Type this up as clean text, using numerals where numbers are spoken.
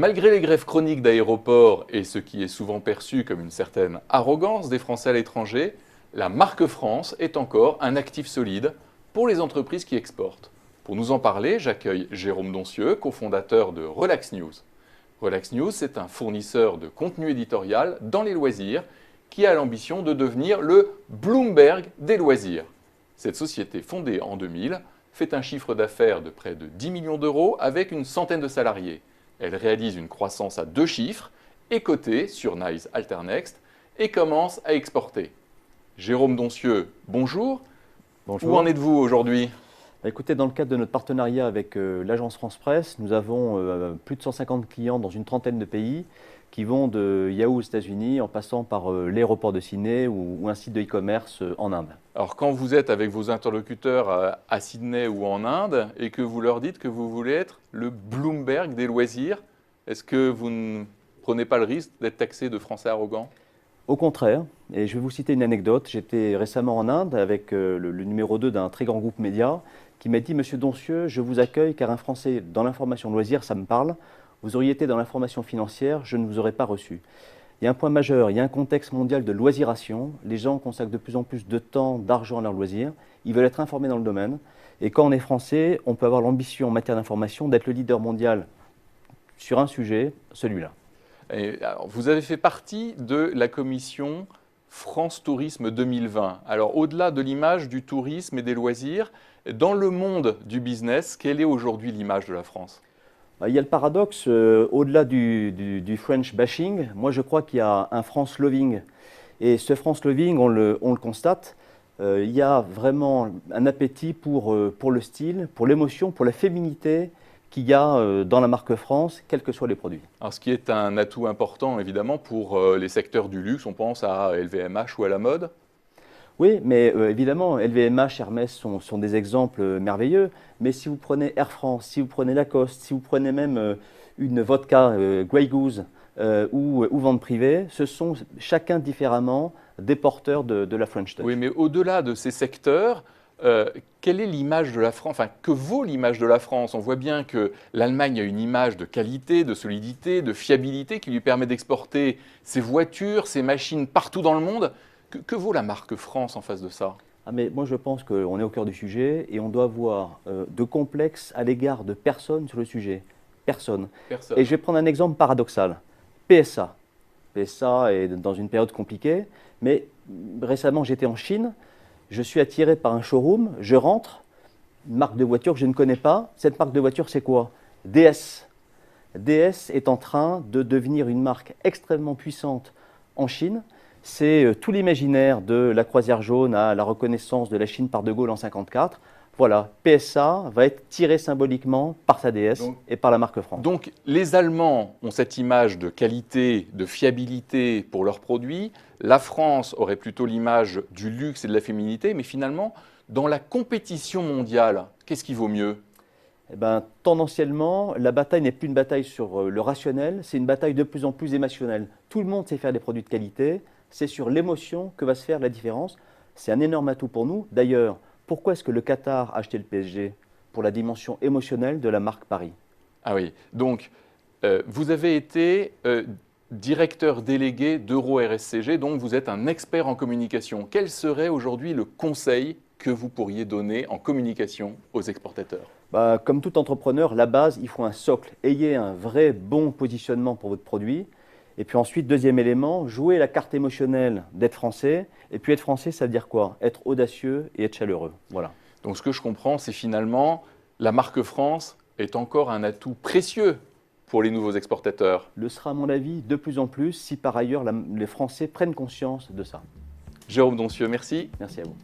Malgré les grèves chroniques d'aéroports et ce qui est souvent perçu comme une certaine arrogance des Français à l'étranger, la marque France est encore un actif solide pour les entreprises qui exportent. Pour nous en parler, j'accueille Jérôme Doncieux, cofondateur de Relax News. Relax News, c'est un fournisseur de contenu éditorial dans les loisirs qui a l'ambition de devenir le Bloomberg des loisirs. Cette société, fondée en 2000, fait un chiffre d'affaires de près de 10 millions d'euros avec une centaine de salariés. Elle réalise une croissance à 2 chiffres, est cotée sur Nice Alternext et commence à exporter. Jérôme Doncieux, bonjour. Bonjour. Où en êtes-vous aujourd'hui ? Écoutez, dans le cadre de notre partenariat avec l'agence France Presse, nous avons plus de 150 clients dans une trentaine de pays qui vont de Yahoo aux États-Unis en passant par l'aéroport de Sydney ou un site de e-commerce en Inde. Alors quand vous êtes avec vos interlocuteurs à Sydney ou en Inde et que vous leur dites que vous voulez être le Bloomberg des loisirs, est-ce que vous ne prenez pas le risque d'être taxé de Français arrogants ? Au contraire, et je vais vous citer une anecdote, j'étais récemment en Inde avec le numéro 2 d'un très grand groupe média qui m'a dit « Monsieur Doncieux, je vous accueille car un Français dans l'information loisirs, ça me parle. Vous auriez été dans l'information financière, je ne vous aurais pas reçu. » Il y a un point majeur, il y a un contexte mondial de loisiration. Les gens consacrent de plus en plus de temps, d'argent à leurs loisirs. Ils veulent être informés dans le domaine. Et quand on est français, on peut avoir l'ambition en matière d'information d'être le leader mondial sur un sujet, celui-là. Alors, vous avez fait partie de la commission France Tourisme 2020. Alors, au-delà de l'image du tourisme et des loisirs, dans le monde du business, quelle est aujourd'hui l'image de la France ? Il y a le paradoxe, au-delà du French bashing, moi je crois qu'il y a un France loving. Et ce France loving, on le constate, il y a vraiment un appétit pour le style, pour l'émotion, pour la féminité qu'il y a dans la marque France, quels que soient les produits. Alors, ce qui est un atout important évidemment pour les secteurs du luxe, on pense à LVMH ou à la mode. Oui, mais évidemment, LVMH, Hermès sont des exemples merveilleux. Mais si vous prenez Air France, si vous prenez Lacoste, si vous prenez même une vodka Grey Goose ou vente privée, ce sont chacun différemment des porteurs de la French Touch. Oui, mais au-delà de ces secteurs, quelle est l'image de la France ? Enfin, que vaut l'image de la France ? On voit bien que l'Allemagne a une image de qualité, de solidité, de fiabilité qui lui permet d'exporter ses voitures, ses machines partout dans le monde. Que vaut la marque France en face de ça ? Mais moi, je pense qu'on est au cœur du sujet et on doit avoir de complexe à l'égard de personne sur le sujet. Personne. Et je vais prendre un exemple paradoxal. PSA. PSA est dans une période compliquée, mais récemment, j'étais en Chine. Je suis attiré par un showroom. Je rentre, une marque de voiture que je ne connais pas. Cette marque de voiture, c'est quoi ? DS. DS est en train de devenir une marque extrêmement puissante en Chine. C'est tout l'imaginaire de la croisière jaune à la reconnaissance de la Chine par De Gaulle en 1954. Voilà, PSA va être tiré symboliquement par sa DS et par la marque France. Donc les Allemands ont cette image de qualité, de fiabilité pour leurs produits. La France aurait plutôt l'image du luxe et de la féminité. Mais finalement, dans la compétition mondiale, qu'est-ce qui vaut mieux ? Tendanciellement, la bataille n'est plus une bataille sur le rationnel, c'est une bataille de plus en plus émotionnelle. Tout le monde sait faire des produits de qualité. C'est sur l'émotion que va se faire la différence. C'est un énorme atout pour nous. D'ailleurs, pourquoi est-ce que le Qatar a acheté le PSG ? Pour la dimension émotionnelle de la marque Paris. Ah oui, donc vous avez été directeur délégué d'Euro RSCG, donc vous êtes un expert en communication. Quel serait aujourd'hui le conseil que vous pourriez donner en communication aux exportateurs ? Comme tout entrepreneur, la base, il faut un socle. Ayez un vrai bon positionnement pour votre produit. Et puis ensuite, deuxième élément, jouer la carte émotionnelle d'être français. Et puis être français, ça veut dire quoi ? Être audacieux et être chaleureux. Voilà. Donc ce que je comprends, c'est finalement la marque France est encore un atout précieux pour les nouveaux exportateurs. Le sera à mon avis de plus en plus si par ailleurs les Français prennent conscience de ça. Jérôme Doncieux, merci. Merci à vous.